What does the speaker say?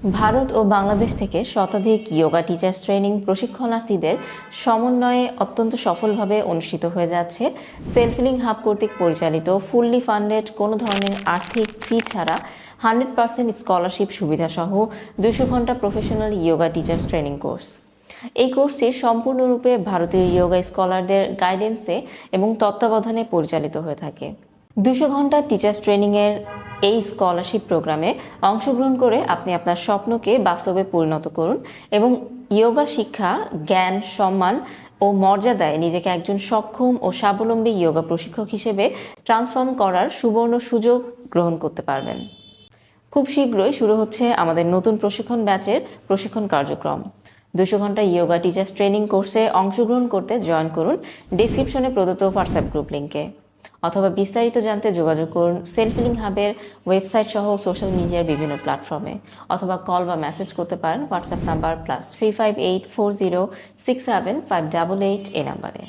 ভারত ও বাংলাদেশ থেকে শতাধিক yoga teachers training প্রশিক্ষণার্থীদের সমন্বয়ে অত্যন্ত সফলভাবে অনুষ্ঠিত হয়ে যাচ্ছে সেলফ হিলিং হাব কর্তৃক পরিচালিত ফুললি ফান্ডেড কোনো ধরনের আর্থিক ফি ছাড়া 100% স্কলারশিপ সুবিধাসহ 200 ঘন্টা professional yoga teachers training course. এই কোর্সটি সম্পূর্ণরূপে ভারতীয় যোগা স্কলারদের গাইডেন্সে এবং তত্ত্বাবধানে পরিচালিত হয়ে থাকে। 200 ঘন্টা টিচার্স ট্রেনিংয়ের এই স্কলারশিপ প্রোগ্রামে অংশগ্রহণ করে আপনি আপনার স্বপ্নকে বাস্তবে পরিণত করুন এবং যোগা শিক্ষা, জ্ঞান, সম্মান ও মর্যাদায় নিজেকে একজন সক্ষম ও স্বাবলম্বী যোগা প্রশিক্ষক হিসেবে ট্রান্সফর্ম করার সুবর্ণ সুযোগ গ্রহণ করতে পারবেন। খুব শীঘ্রই শুরু হচ্ছে আমাদের নতুন প্রশিক্ষণ ব্যাচের প্রশিক্ষণ কার্যক্রম। 200 ঘন্টা যোগা টিচার্স ট্রেনিং কোর্সে অংশগ্রহণ করতে জয়েন করুন ডেসক্রিপশনে প্রদত্ত হোয়াটসঅ্যাপ গ্রুপ লিঙ্কে, অথবা বিস্তারিত জানতে যোগাযোগ করুন সেলফ হিলিং হাবের ওয়েবসাইট সহ সোশ্যাল মিডিয়ার বিভিন্ন প্ল্যাটফর্মে, অথবা কল বা মেসেজ করতে পারেন হোয়াটসঅ্যাপ নাম্বার +35840675888 এই নাম্বারে।